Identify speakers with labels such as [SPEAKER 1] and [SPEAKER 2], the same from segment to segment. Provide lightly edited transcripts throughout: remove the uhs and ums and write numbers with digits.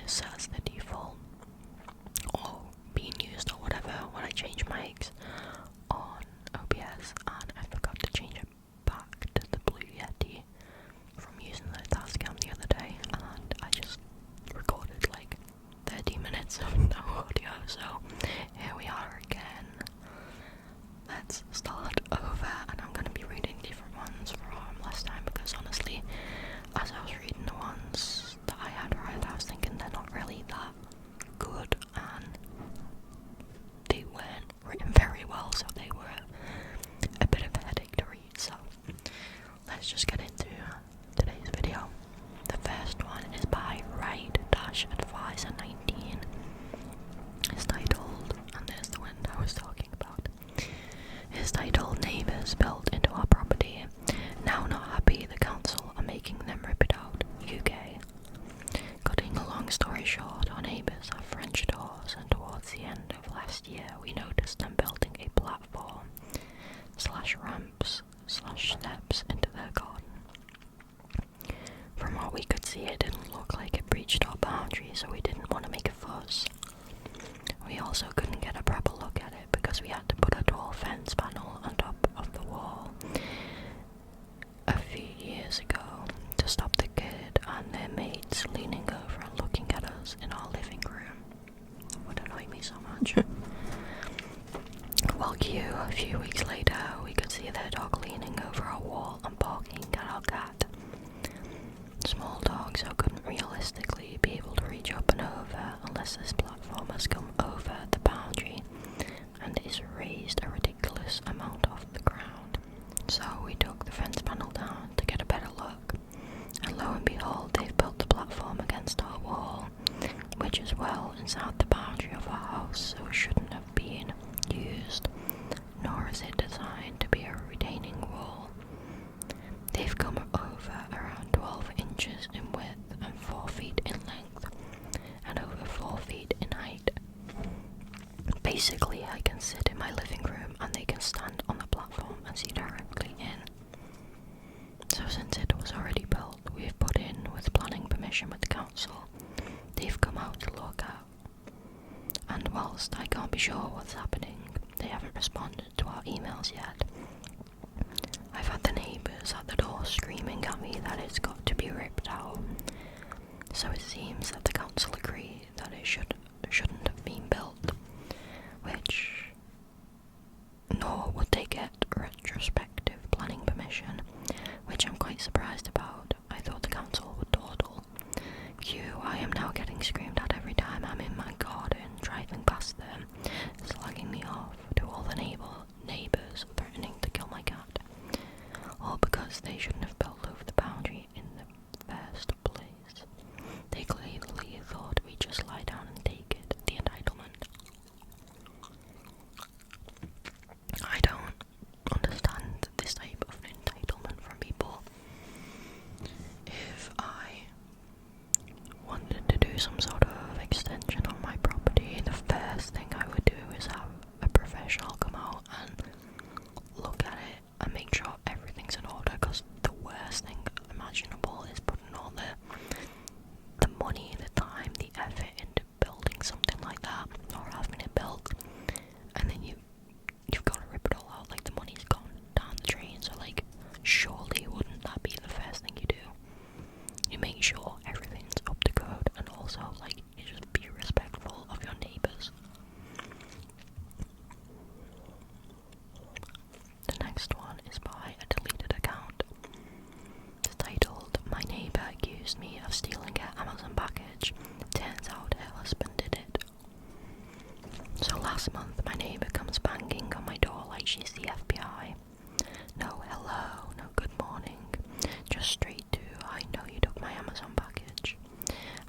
[SPEAKER 1] is set as the default or being used or whatever when I change mics on OBS, and I forgot to change it back to the Blue Yeti from using the Tascam the other day, and I just recorded like 30 minutes of no audio, so here we are again. Let's start over, and I'm going to be reading different ones from last time because honestly, as I was reading the ones that I had read, I was thinking they're not really that good and they weren't written very well, so they were a bit of a headache to read. So let's just get into today's video. The first one is by Ride-Advisor19. It's titled, and there's the wind I was talking about. It's titled Neighbours built into our property. Now not happy, the council are making them rip it out. UK. Cutting a long story short, our neighbours have French doors, and towards the end of last year we noticed them building a platform / ramps / steps into their garden. From what we could see, it didn't look like it breached our boundary, so we didn't want to make a fuss. We also couldn't get a proper look at it because we had to put a tall fence panel on top of the wall a few years ago to stop the kid and their mates leaning over and looking at us in our living room. Would annoy me so much. While a few weeks later, we could see their dog leaning over our wall and barking at our cat. Small dogs who couldn't realistically be able to reach up and over unless this platform has come over the boundary and is raised a ridiculous amount off the ground. So we took the fence panel down to get a better look, and lo and behold, they've built the platform against our wall, which is well inside the boundary of our house, so it shouldn't have been used, nor is it designed to be a retaining wall. They've come over around 12 inches in width and 4 feet in length, and over 4 feet in height. Basically, I can sit in my living room and they can stand on the platform and see directly in. So since it was already built, we've put in with planning permission with the council. They've come out to look at, and whilst I can't be sure what's happening, they haven't responded to our emails yet. I've had the neighbours at the door screaming at me that it's got to be ripped out, so it seems that the council agree that it shouldn't have been built, which nor would they get retrospective planning permission, which I'm quite surprised about. I thought the council would dawdle. I am now getting screamed at every time I'm in my garden, driving past them, slagging me off to all the neighbours threatening to kill my cat, all because they shouldn't have built over the boundary in the first place. They clearly thought we'd just lie down and take it, the entitlement. I don't understand this type of entitlement from people. If I wanted to do some sort of extension on my property, the first thing I would do is have a professional come out and look at it and make sure everything's in order, because the worst thing imaginable is putting all the money, the time, the effort into building something like that, or having it built, and then you've got to rip it all out. Like, the money's gone down the drain, so like, surely wouldn't that be the first thing you do? You make sure everything's up to code, and also like, you just be respectful of your neighbours. The next one is by a deleted account. It's titled, My neighbour accused me of stealing her Amazon package. Turns out her husband did it. So last month my neighbour comes banging on my door like she's the FBI. No hello, no good morning. Just straight to, I know you took my Amazon package.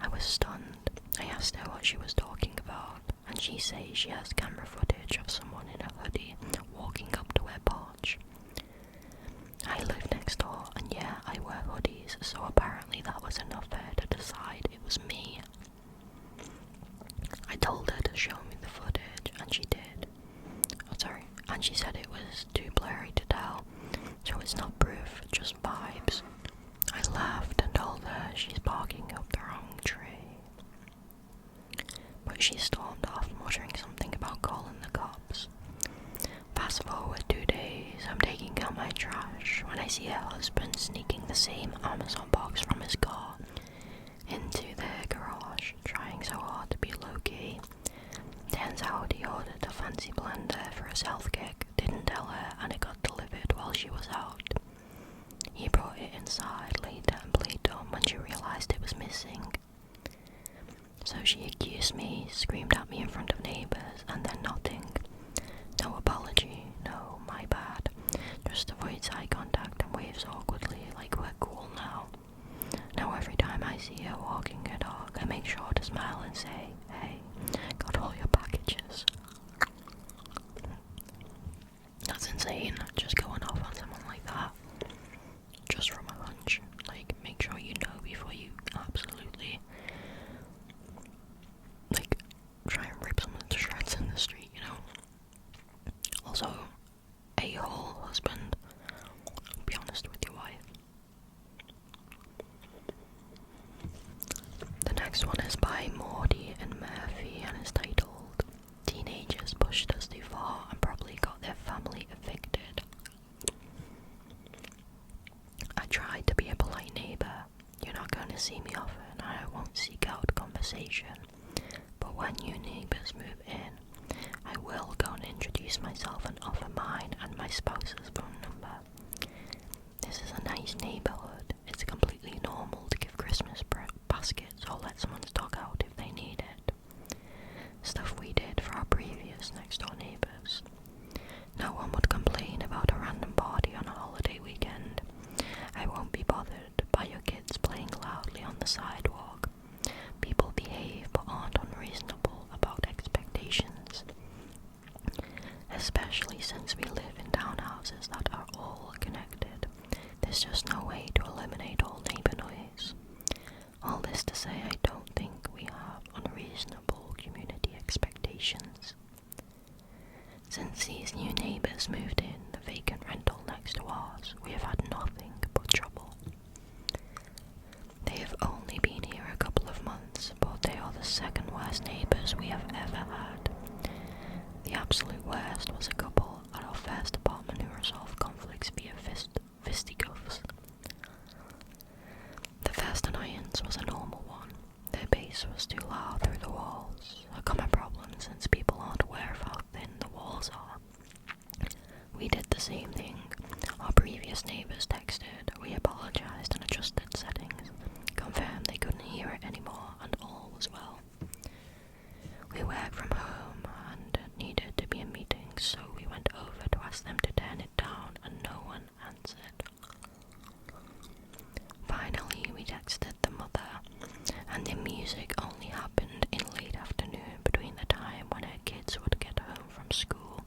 [SPEAKER 1] I was stunned. I asked her what she was talking about, and she says she has camera footage of someone in a hoodie walking up to her porch. I live next door, and yeah, I wear hoodies, so apparently that was enough for her to decide it was me. I told her to show me the footage, and she did. And she said it was too blurry to tell, so it's not proof, just vibes. I laughed and told her she's barking up the wrong tree. but she stormed off, muttering something about calling the cops. Fast forward 2 days, I'm taking out my trash when I see her husband sneaking the same Amazon box from his car into their garage, trying so hard to be low-key. Turns out he ordered a fancy blender for his health kick, didn't tell her, and it got delivered while she was out. He brought it inside later and played dumb when she realised it was missing. So she accused me, screamed at me in front of neighbours, and then nothing. No apology, no, my bad. Just avoids eye contact and waves awkwardly like we're cool now. Now every time I see her walking her dog, I make sure to smile and say, "Hey, got all your packages." That's insane, just going off on someone like that. Just from a hunch. Like, make sure you know before you absolutely, like, try and rip someone to shreds in the street, you know? Also, a-hole husband, be honest with your wife. The next one is by Morty and Murphy and is titled "Teenagers Pushed Us Too Far and Probably Got Their Family Evicted." I tried to be a polite neighbour. You're not going to see me often and I won't seek out conversation. But when new neighbours move in, I will go and introduce myself and offer mine and my spouse's phone number. This is a nice neighbourhood. It's completely normal to give Christmas baskets or let someone's dog out if they need it. Stuff we did for our previous next door neighbours. No one would complain about a random party on a holiday weekend. I won't be bothered by your kids playing loudly on the sidewalk. People behave but aren't unreasonable about expectations. Especially since we live in townhouses that are all connected. There's just no way to eliminate all neighbour noise. All this to say, I don't think we have unreasonable community expectations. Since these new neighbours moved in the vacant rental next to ours, we have had nothing but trouble. They have only been here a couple of months, but they are the second worst neighbours we have ever had. The absolute worst was a couple at our first apartment who resolved conflicts via fisticuffs. The first annoyance was a normal one. Their bass was too loud through the walls, a common problem since people aren't aware of how thin the walls are. We did the same thing. Our previous neighbours texted, we apologised and adjusted settings, confirmed they couldn't hear it anymore, and all was well. We work from home and needed to be in meetings, so we went over to ask them to turn it down and no one answered. Finally, we texted the mother, and the music only happened in late afternoon between the time when her kids would get home from school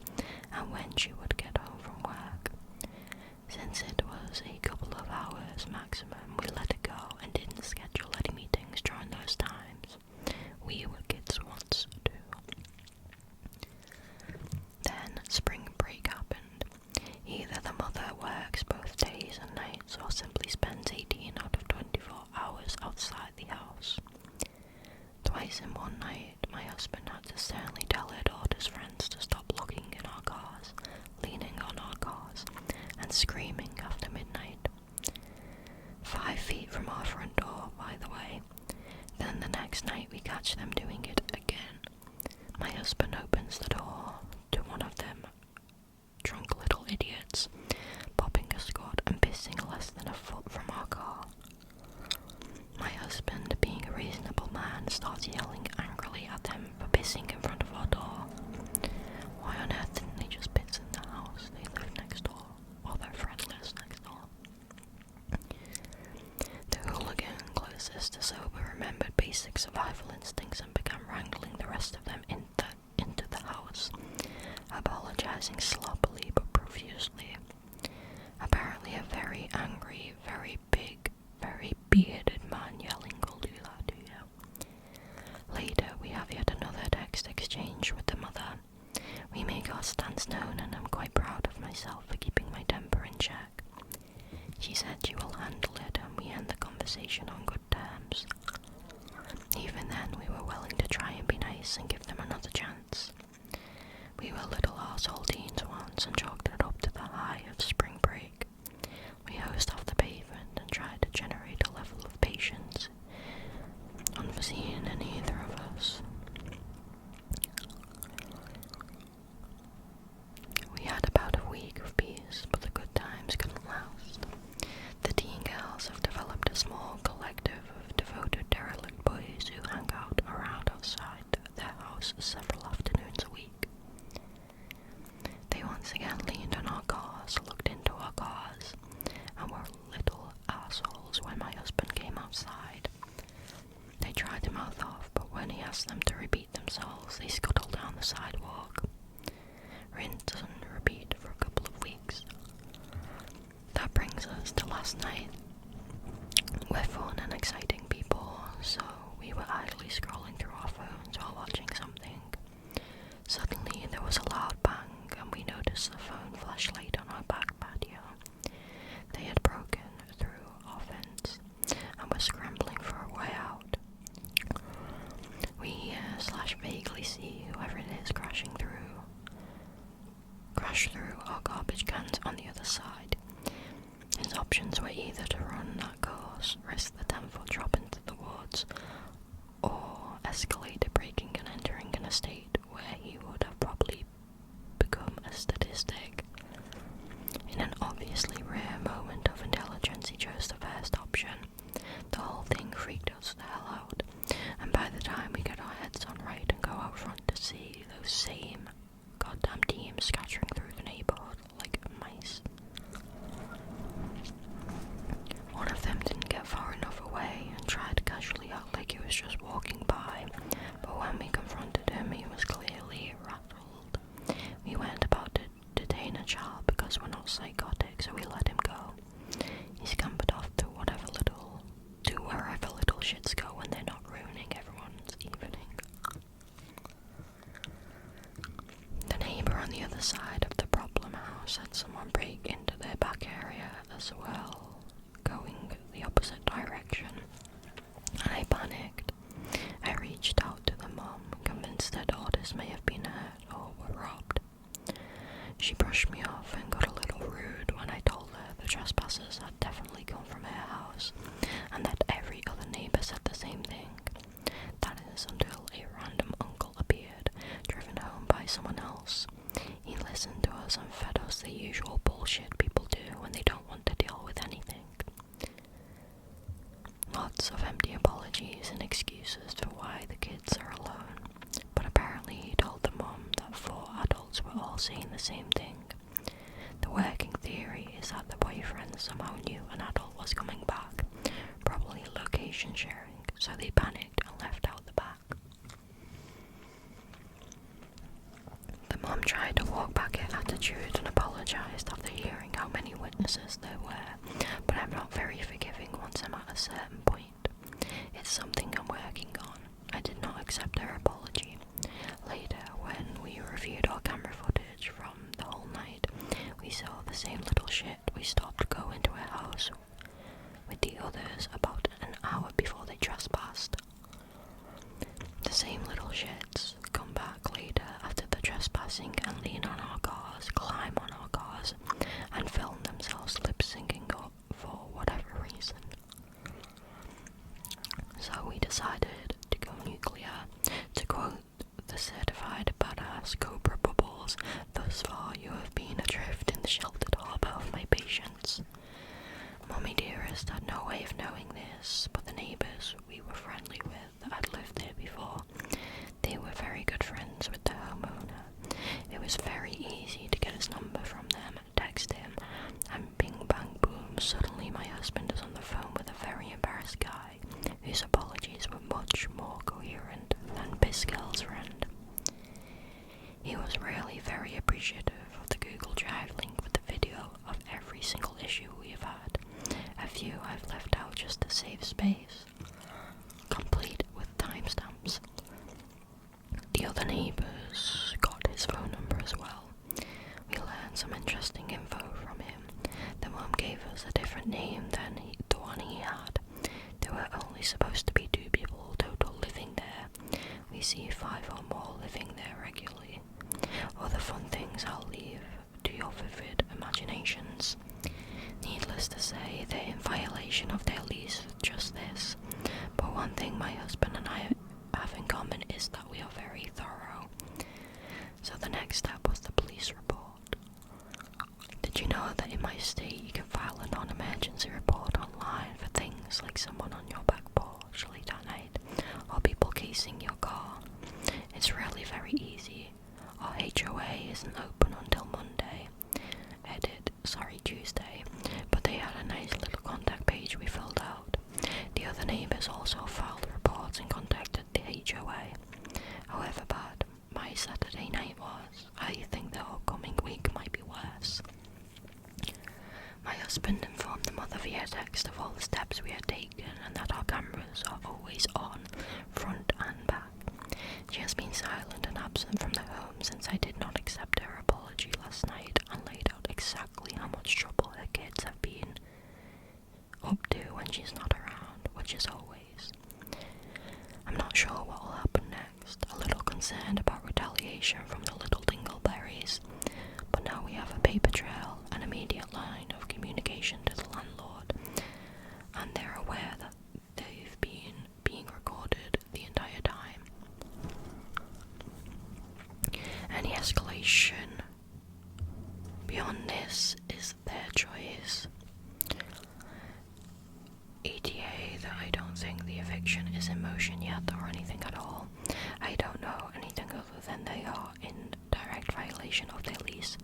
[SPEAKER 1] and when she would get home from work. Since it was a couple of hours maximum, we let it go and didn't schedule any meetings during those times. We were kids once too. Then spring break happened. Either the mother works both days and nights or simply spends 18 out of 24 hours outside the house. Twice in one night, my husband had to sternly tell her daughter's friends to stop looking in our cars, leaning on our cars, and screaming after midnight. 5 feet from our front door, by the way. Then the next night we catch them doing it again. My husband opens the door to one of them drunk little idiots, popping a squat and pissing less than a foot from our car. My husband, being a reasonable man, starts yelling angrily at them for pissing in front of our door. Why on earth didn't they just piss in the house? They live next door, or their friend lives next door. The hooligan, closest to sober, remembered basic survival instincts and began wrangling the rest of them into the house, apologizing sloppily but profusely. Apparently a very angry, very big, very bearded man yelling will do that to you. Later we have yet another text exchange with the mother. We make our stance known and I'm quite proud of myself for keeping my temper in check. She said she will handle it and we end the conversation on good terms. Even then we were willing to try and be nice nice and give them another chance. We were little arsehole teens once and chalked it up to the high of spring break. We hosed off the pavement and tried to generate a level of patience unforeseen in either of us. We had about a week of peace, but the good times couldn't last. The teen girls have developed a small collective of devoted derelict boys who hang out around outside their house several afternoons a week. They once again leaned on our cars, looked into our cars, and were little assholes when my husband came outside. They tried to mouth off, but when he asked them to repeat themselves, they scuttled down the sidewalk. Rinse and repeat for a couple of weeks. That brings us to last night. We're fun and exciting people, so we were idly scrolling through our phones while watching something. Suddenly there was a loud bang and we noticed the phone flashlight on our back patio. They had broken through our fence and were scrambling for a way out. We hear/vaguely see whoever it is crash through our garbage cans on the other side. His options were either to run that course, risk the 10-foot drop into the woods, or escalate to breaking and entering an estate where he would have probably become a statistic. In an obviously rare moment of intelligence, he chose the first option. The whole thing freaked us the hell out, and by the time we get our heads on right and go out front to see those same goddamn teams scattering through the neighborhood like mice. One of them didn't get far enough away and tried to casually act like he was just walking by, but when we confronted him, he was clearly rattled. We weren't about to detain a child because we're not psychotic, so we let him go. He scampered off to wherever little shits go when they're not ruining everyone's evening. The neighbour on the other side of the problem house had someone break into their back area as well, going the opposite direction, and I panicked. I reached out to the mum, convinced their daughters may have been hurt or were robbed. She brushed me off and got a little rude when I told her the trespassers had definitely come from her house, and that every other neighbour said the same thing. That is until a random uncle appeared, driven home by someone else. He listened to us and fed us the usual bullshit people do when they don't want to deal with anything. Lots of empty apologies and excuses for why the kids are alone, but apparently he told the mum that 4 adults were all saying the same thing. The working theory is that the boyfriend somehow knew an adult was coming back, probably location sharing, so they panicked and left out the back. The mum tried to walk back her attitude and apologised after hearing how many witnesses there were, but I'm not very forgiving once I'm at a certain point. It's something I'm working on. I did not accept her apology. Later, when we reviewed our camera footage from the whole night, we saw the same little shit. We stopped to go into her house with the others about an hour before they trespassed. The same little shits come back later after the trespassing and lean on our cars, climb on our cars, and film themselves lip-syncing up for whatever reason. So we decided to go nuclear. To quote the certified badass Cobra Bubbles, thus far you have been adrift in the sheltered harbour of my patience. Mummy dearest had no way of knowing this, but the neighbours we were friendly with had lived there before. They were very good friends with the homeowner. It was very easy to get his number from them, text him, and bing bang boom, suddenly my husband is on the phone with a very embarrassed guy, whose apologies were much more coherent than Biscay's friend. He was really very appreciative of the Google Drive link with the video of every single issue we have had. A few I've left out just to save space, complete with timestamps. The other neighbours got his phone number as well. We learned some interesting info from him. The mum gave us a different name than the one he had. There were only supposed to be 2 people total living there. We we see 5 or more living there regularly. Other fun things I'll leave to your vivid imaginations. Needless to say, they're in violation of their lease with just this, but one thing my husband and I have in common is that we are very thorough. So the next step was the police report. Did you know that in my state you can file a non-emergency report online for things like someone on your back porch late at night, or people casing your car? It's really very easy. Our HOA isn't open until Monday. Tuesday, but they had a nice little contact page we filled out. The other neighbours also filed reports and contacted the HOA. However bad my Saturday night was, I think the upcoming week might be worse. My husband informed the mother via text of all the steps we had taken and that our cameras are always on, front and back. She has been silent and absent from the home since I did not accept her apology last night and laid out exactly how much trouble her kids have been up to when she's not around, which is always. I'm not sure what will happen next, a little concerned about retaliation from the little dingleberries, but now we have a paper trail, an immediate line of communication to the landlord, and they're aware that they've been being recorded the entire time. Any escalation beyond this is their choice. AITA, that I don't think the eviction is in motion yet or anything at all. I don't know anything other than they are in direct violation of their lease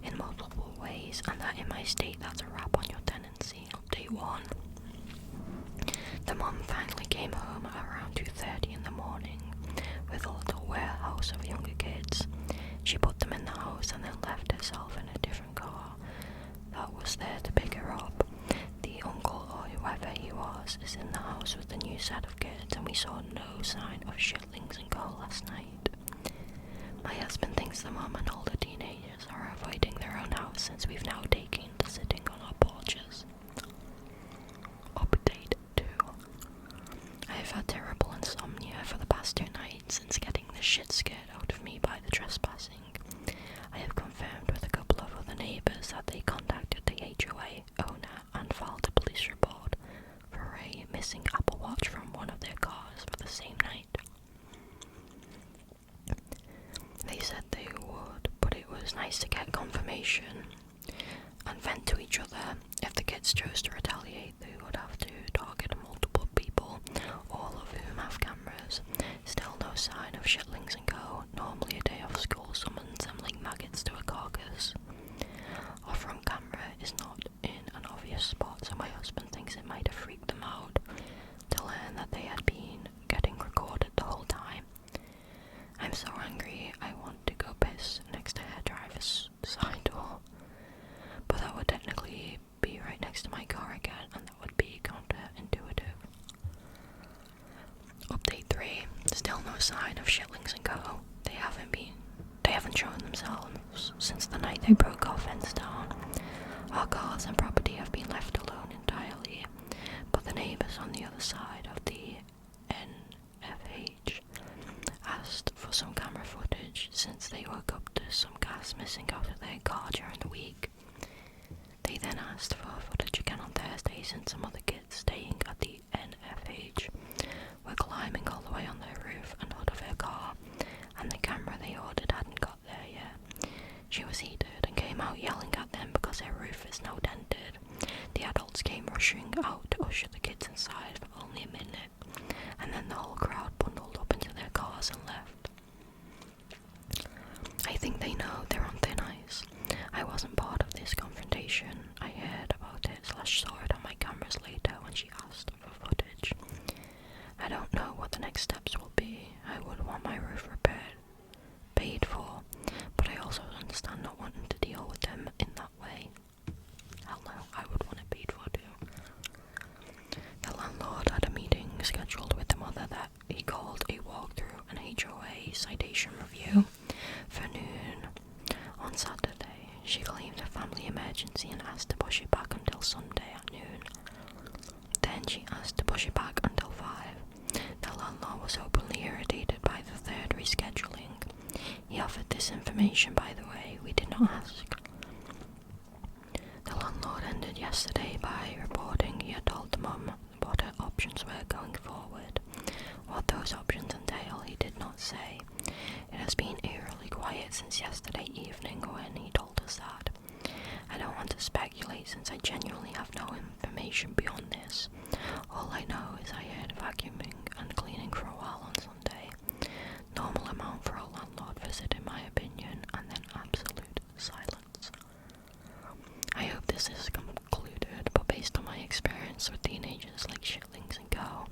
[SPEAKER 1] in multiple ways, and that in my state that's a wrap on your tenancy. Update 1. The mum finally came home around 2:30 in the morning with a little warehouse of younger kids. She put them in the house and then left herself in a different car that was there to pick her up. The uncle or whoever he was is in the house with the new set of kids, and we saw no sign of Shitlings and Co last night. My husband thinks the mum and older teenagers are avoiding their own house since we've now taken to sitting on our porches. Update 2. I have had terrible insomnia for the past 2 nights since getting the shit scared out of me by the trespassing. I have confirmed with a couple of other neighbours that they contacted the HOA owner and filed a police report for a missing Apple Watch from one of their cars for the same night. They said they would, but it was nice to get confirmation and vent to each other. If the kids chose to retaliate, they would have to target multiple people, all of whom have cameras. Still no sign of Shitlings and Co. Normally a day off school summons them like maggots to a carcass. Our front camera is not in an obvious spot, so my husband thinks it might have freaked them out to learn that they had been getting recorded the whole time. I'm so angry I want to go piss next to her driver's side door, but that would technically be right next to my car again, and that would be counterintuitive. Update 3. Still no sign of Shitlings and Co. They haven't shown themselves since the night they broke our fence down. Our cars and property have been left alone entirely, but the neighbours on the other side of the NFH asked for some camera footage since they woke up to some gas missing out of their car during the week. They then asked for footage again on Thursday since some other kids staying at the NFH were climbing all the way on their roof and hood of her car, and the camera they ordered hadn't got there yet. She was heated and came out yelling at them because her roof is now dented. The adults came rushing out to usher the kids inside for only a minute, and then the whole crowd bundled up into their cars and left. I think they know they're on thin ice. I wasn't part information, by the way. We did not ask. The landlord ended yesterday by reporting he had told the mum what her options were going forward. What those options entail, he did not say. It has been eerily quiet since yesterday evening when he told us that. I don't want to speculate since I genuinely have no information beyond this. All I know is I heard vacuuming and cleaning for a while on Sunday. Normal amount for a landlord visit in my opinion, and then absolute silence. I hope this is concluded, but based on my experience with teenagers like shitlings and go,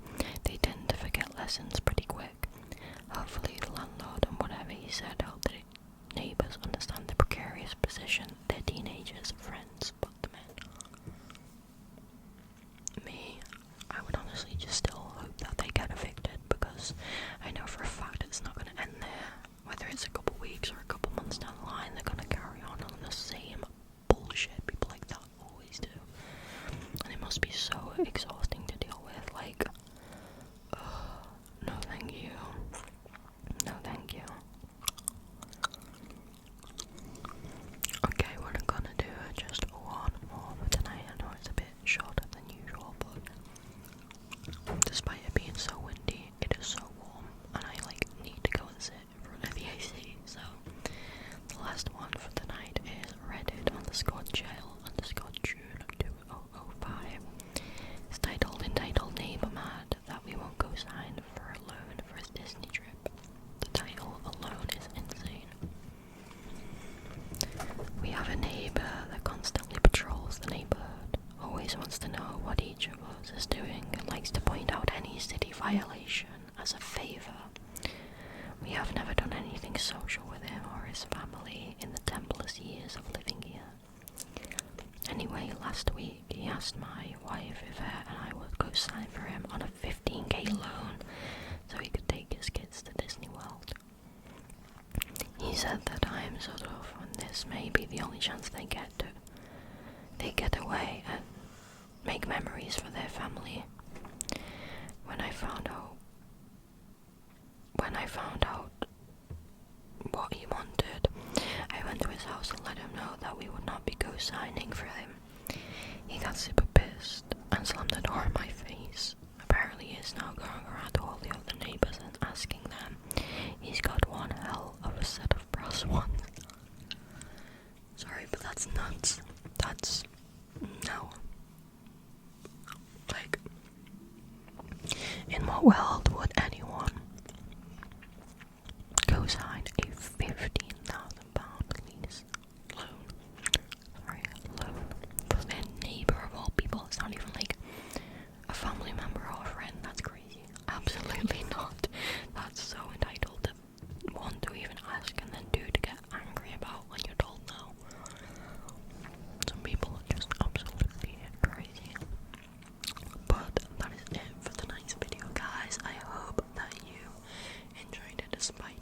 [SPEAKER 1] they tend to forget lessons pretty quick. Hopefully the landlord and whatever he said helped the neighbours understand the precarious position their teenagers' friends put them in. Me, I would honestly just still hope that they get evicted, because I know for a fact it's not going to end there. Whether it's a couple weeks or a couple months down the line, they're going to carry on the same bullshit people like that always do. And it must be so exhausting to deal with, like, no thank you. No thank you. Okay, what I'm gonna do is just one more for tonight. I know it's a bit shorter than usual, but despite it being so windy, it is so warm, and I need to go and sit in front of the AC. So the last one for tonight is Reddit_jail_June2005. It's entitled Neighbour Mad that we won't go sign for a loan for his Disney trip. The title alone is insane. We have a neighbour that constantly patrols the neighbourhood, always wants to know what each of us is doing, and likes to point out any city violation as a favour. We have never done anything social with him or his family in the 10+ years of living here. Anyway, last week he asked my wife if her and I would go sign for him on a 15k loan so he could take his kids to Disney World. He said that I'm sort of, and this may be the only chance they get away and make memories for their family. When I found out what he wanted, I went to his house and let him know that we would not be co-signing for him. He got super pissed and slammed the door in my face. Apparently he is now going around to all the other neighbours and asking them. He's got one hell of a set of brass ones. Sorry, but that's nuts. That's... no. Like, in what world would anyone co-sign a £15,000 lease loan for their neighbour of all people? It's not even like a family member or a friend. That's crazy. Absolutely not. That's so entitled to one, to even ask, and then two, to get angry about when you're told no. Some people are just absolutely crazy. But that is it for tonight's video, guys. I hope that you enjoyed it despite